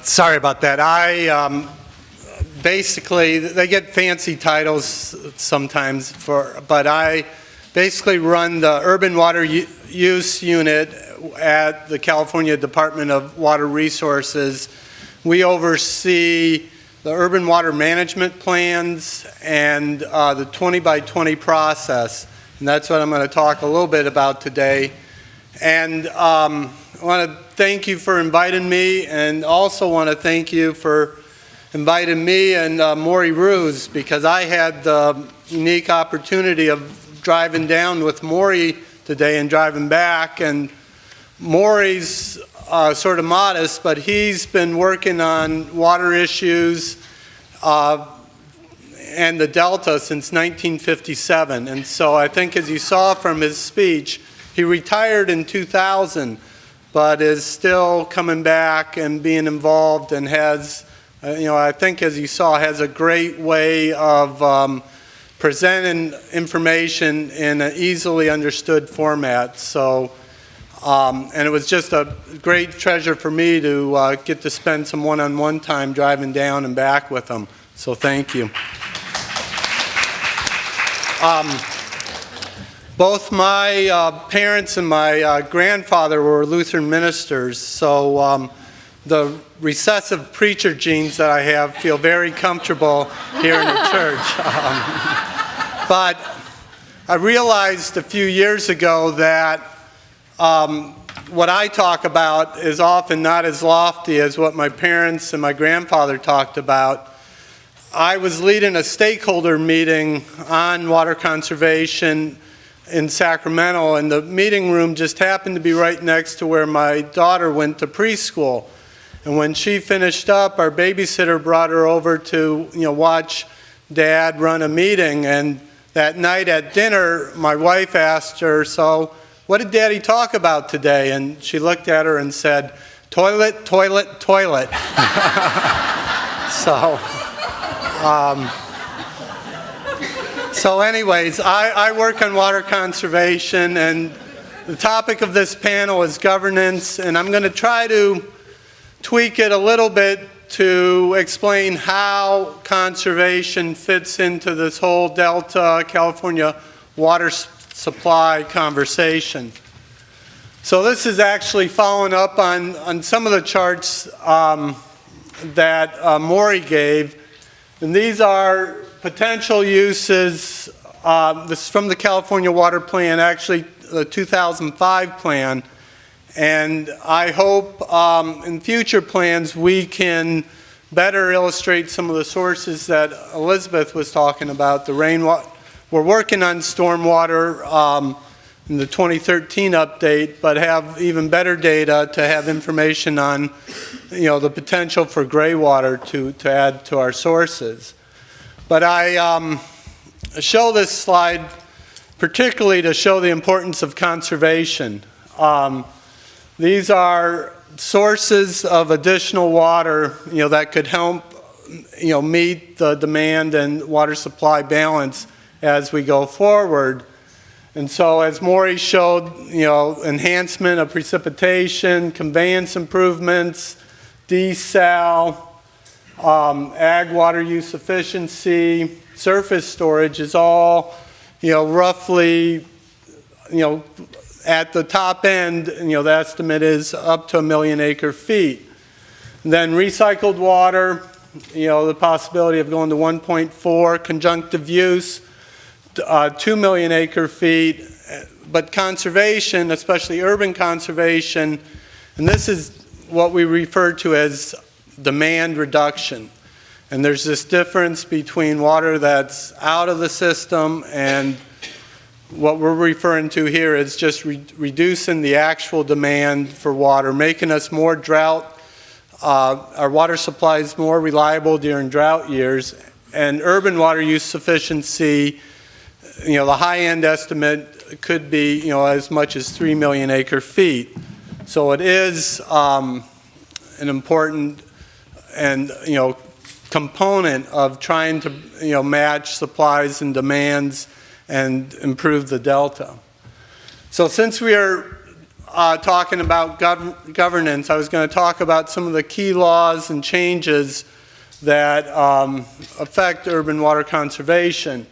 Sorry about that. Basically, they get fancy titles sometimes, but I basically run the Urban Water Use Unit at the California Department of Water Resources. We oversee the urban water management plans and the 20 by 20 process. And that's what I'm going to talk a little bit about today. And I want to thank you for inviting me, and also want to thank you for inviting me and Maury Ruse, because I had the unique opportunity of driving down with Maury today and driving back. And Maury's sort of modest, but he's been working on water issues and the Delta since 1957. And so I think, as you saw from his speech, he retired in 2000, but is still coming back and being involved, and has, I think, as you saw, has a great way of presenting information in an easily understood format. So, and it was just a great treasure for me to get to spend some one-on-one time driving down and back with him. So thank you. Both my parents and my grandfather were Lutheran ministers, so the recessive preacher genes that I have feel very comfortable here in the church. But I realized a few years ago that what I talk about is often not as lofty as what my parents and my grandfather talked about. I was leading a stakeholder meeting on water conservation in Sacramento, and the meeting room just happened to be right next to where my daughter went to preschool. And when she finished up, our babysitter brought her over to watch Dad run a meeting. And that night at dinner, my wife asked her, "So what did Daddy talk about today?" And she looked at her and said, "Toilet, toilet, toilet." So anyways, I work on water conservation, and the topic of this panel is governance, and I'm going to try to tweak it a little bit to explain how conservation fits into this whole Delta California water supply conversation. So this is actually following up on some of the charts that Maury gave, and these are potential uses. This is from the California Water Plan, actually the 2005 plan, and I hope in future plans we can better illustrate some of the sources that Elizabeth was talking about. The rainwater, we're working on stormwater in the 2013 update, but have even better data to have information on the potential for gray water to add to our sources. But I show this slide particularly to show the importance of conservation. These are sources of additional water, that could help, meet the demand and water supply balance as we go forward. And so, as Maury showed, enhancement of precipitation, conveyance improvements, desal, ag water use efficiency, surface storage is all, roughly, at the top end, the estimate is up to 1 million acre feet. And then recycled water, the possibility of going to 1.4, conjunctive use, 2 million acre feet. But conservation, especially urban conservation, and this is what we refer to as demand reduction. And there's this difference between water that's out of the system, and what we're referring to here is just reducing the actual demand for water, making us more drought, our water supply is more reliable during drought years. And urban water use sufficiency, the high-end estimate could be as much as 3 million acre feet. So it is an important and component of trying to match supplies and demands and improve the delta. So since we are talking about governance, I was going to talk about some of the key laws and changes that affect urban water conservation.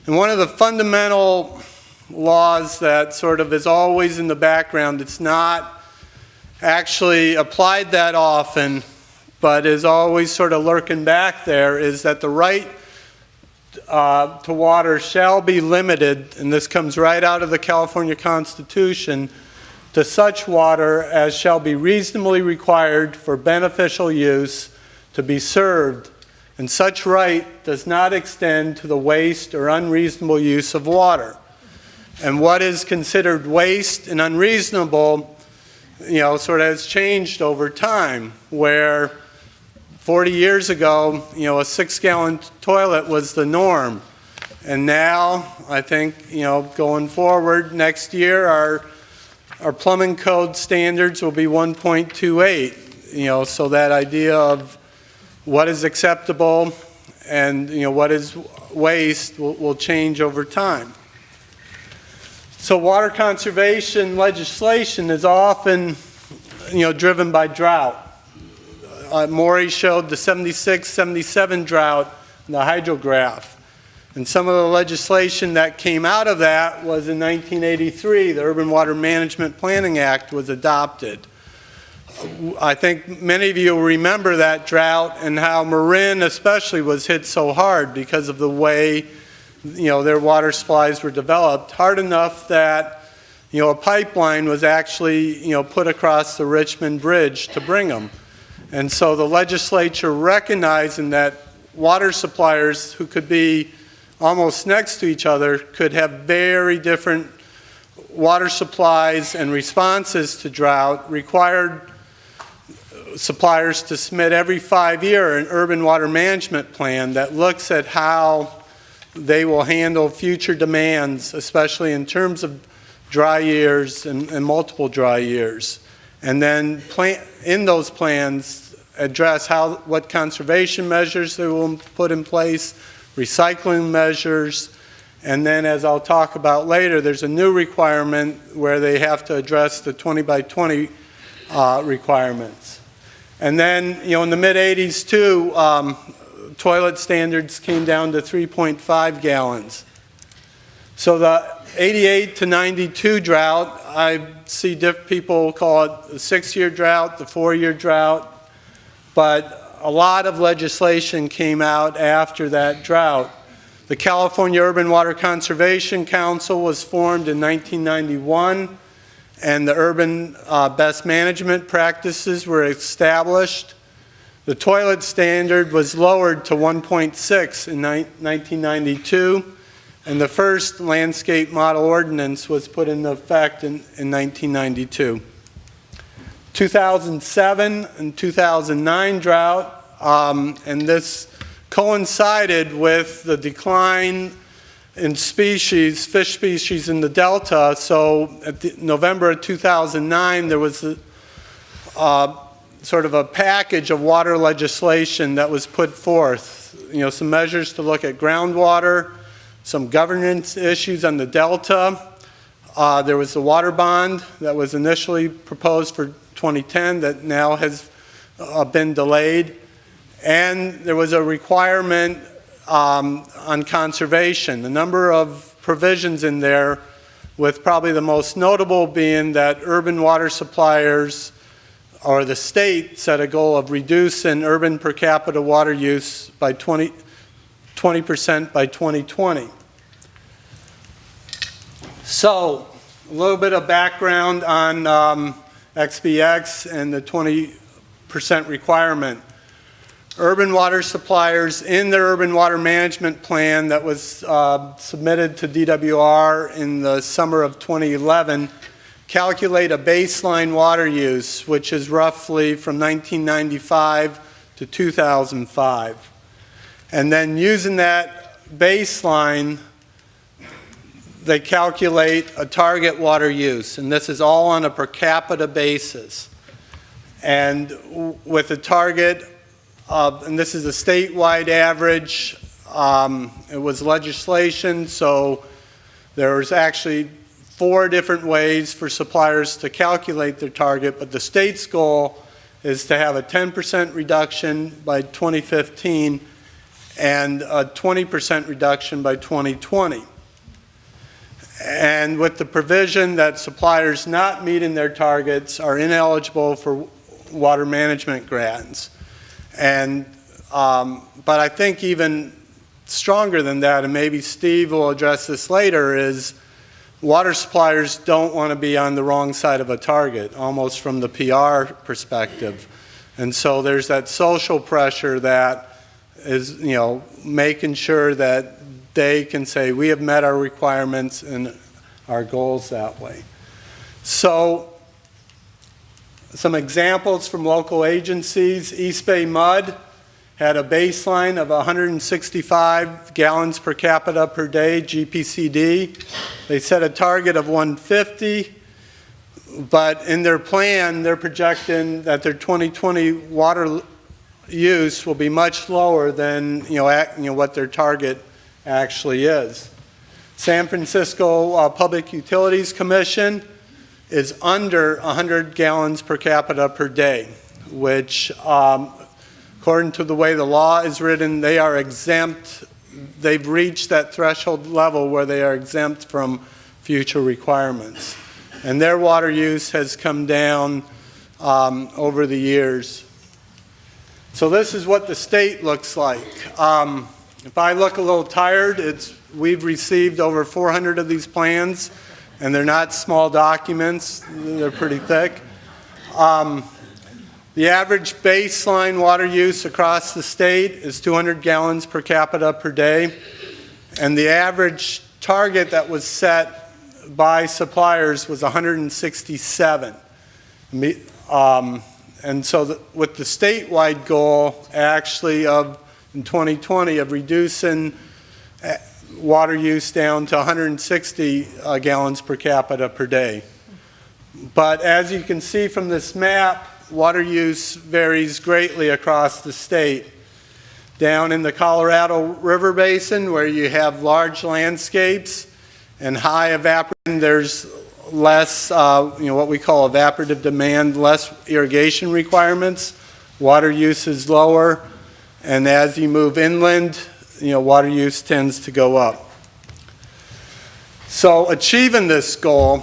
And one of the fundamental laws that sort of is always in the background, it's not actually applied that often, but is always sort of lurking back there, is that the right to water shall be limited, and this comes right out of the California Constitution, to such water as shall be reasonably required for beneficial use to be served, and such right does not extend to the waste or unreasonable use of water. And what is considered waste and unreasonable, sort of has changed over time, where 40 years ago, a 6-gallon toilet was the norm. And now, I think, going forward next year, our plumbing code standards will be 1.28. So that idea of what is acceptable and, what is waste will change over time. So water conservation legislation is often, driven by drought. Maury showed the 76-77 drought in the hydrograph. And some of the legislation that came out of that was in 1983, the Urban Water Management Planning Act was adopted. I think many of you remember that drought and how Marin especially was hit so hard because of the way, their water supplies were developed, hard enough that, a pipeline was actually, put across the Richmond Bridge to bring them. And so the legislature, recognizing that water suppliers who could be almost next to each other could have very different water supplies and responses to drought, required suppliers to submit every 5 years an urban water management plan that looks at how they will handle future demands, especially in terms of dry years and multiple dry years. And then in those plans address what conservation measures they will put in place, recycling measures, and then, as I'll talk about later, there's a new requirement where they have to address the 20 by 20 requirements. And then, in the mid-'80s too, toilet standards came down to 3.5 gallons. So the 88 to 92 drought, I see people call it the 6-year drought, the 4-year drought, but a lot of legislation came out after that drought. The California Urban Water Conservation Council was formed in 1991, and the urban best management practices were established. The toilet standard was lowered to 1.6 in 1992, and the first landscape model ordinance was put into effect in 1992. 2007 and 2009 drought, and this coincided with the decline in fish species in the Delta. So at November of 2009, there was sort of a package of water legislation that was put forth. Some measures to look at groundwater, some governance issues on the Delta. There was the water bond that was initially proposed for 2010 that now has been delayed. And there was a requirement on conservation. A number of provisions in there, with probably the most notable being that urban water suppliers or the state set a goal of reducing urban per capita water use by 20% by 2020. So, a little bit of background on XBX and the 20% requirement. Urban water suppliers in their urban water management plan that was submitted to DWR in the summer of 2011 calculate a baseline water use, which is roughly from 1995 to 2005. And then using that baseline, they calculate a target water use, and this is all on a per capita basis. And with a target of, and this is a statewide average, it was legislation, so there was actually 4 different ways for suppliers to calculate their target, but the state's goal is to have a 10% reduction by 2015 and a 20% reduction by 2020. And with the provision that suppliers not meeting their targets are ineligible for water management grants. And, but I think even stronger than that, and maybe Steve will address this later, is water suppliers don't want to be on the wrong side of a target, almost from the PR perspective. And so there's that social pressure that is, you know, making sure that they can say we have met our requirements and our goals that way. So some examples from local agencies. East Bay Mud had a baseline of 165 gallons per capita per day, GPCD. They set a target of 150, but in their plan, they're projecting that their 2020 water use will be much lower than what their target actually is. San Francisco Public Utilities Commission is under 100 gallons per capita per day, which according to the way the law is written, they are exempt. They've reached that threshold level where they are exempt from future requirements. And their water use has come down over the years. So this is what the state looks like. If I look a little tired, we've received over 400 of these plans, and they're not small documents. They're pretty thick. The average baseline water use across the state is 200 gallons per capita per day, and the average target that was set by suppliers was 167. And so with the statewide goal, actually, in 2020, of reducing water use down to 160 gallons per capita per day. But as you can see from this map, water use varies greatly across the state. Down in the Colorado River Basin, where you have large landscapes and high evaporation, there's less, what we call evaporative demand, less irrigation requirements. Water use is lower, and as you move inland, water use tends to go up. So achieving this goal,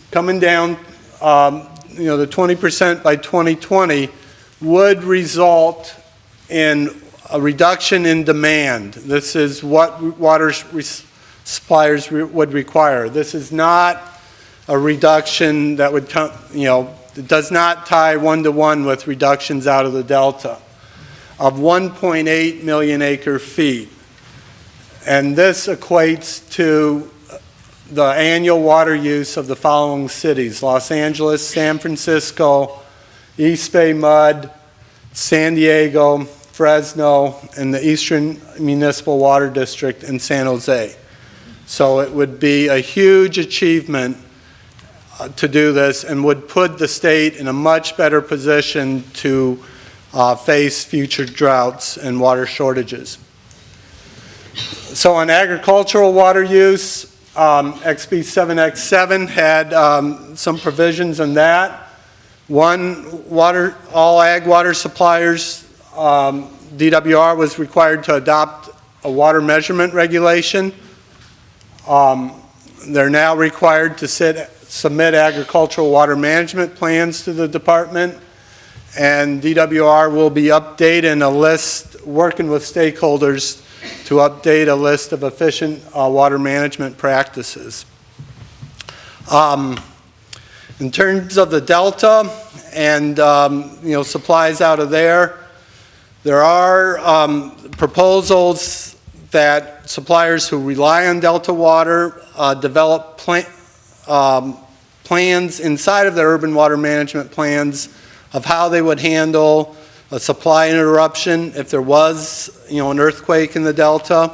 coming down, the 20% by 2020 would result in a reduction in demand. This is what water suppliers would require. This is not a reduction that would come, it does not tie one-to-one with reductions out of the delta of 1.8 million acre feet. And this equates to the annual water use of the following cities: Los Angeles, San Francisco, East Bay Mud, San Diego, Fresno, and the Eastern Municipal Water District in San Jose. So it would be a huge achievement to do this, and would put the state in a much better position to face future droughts and water shortages. So on agricultural water use, XB 7X7 had some provisions in that. One, all ag water suppliers, DWR was required to adopt a water measurement regulation. They're now required to submit agricultural water management plans to the department, and DWR will be updating a list, working with stakeholders to update a list of efficient water management practices. In terms of the Delta and supplies out of there are proposals that suppliers who rely on Delta water develop plans inside of their urban water management plans of how they would handle a supply interruption if there was an earthquake in the Delta.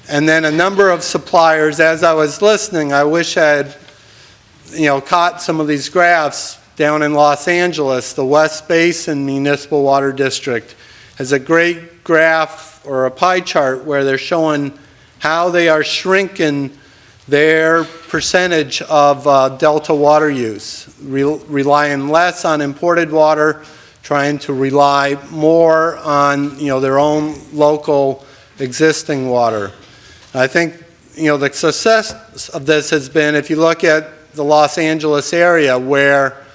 And then a number of suppliers, as I was listening, I wish I had caught some of these graphs. Down in Los Angeles, the West Basin Municipal Water District has a great graph or a pie chart where they're showing how they are shrinking their percentage of Delta water use, relying less on imported water, trying to rely more on, their own local existing water. I think, the success of this has been, if you look at the Los Angeles area, where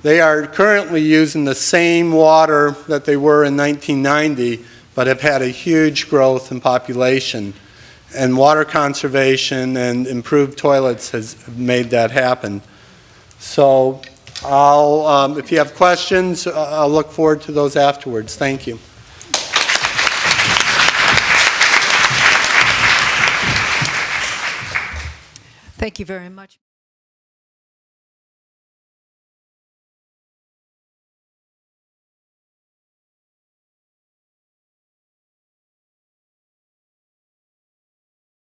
they are currently using the same water that they were in 1990, but have had a huge growth in population. And water conservation and improved toilets has made that happen. So if you have questions, I'll look forward to those afterwards. Thank you. Thank you very much.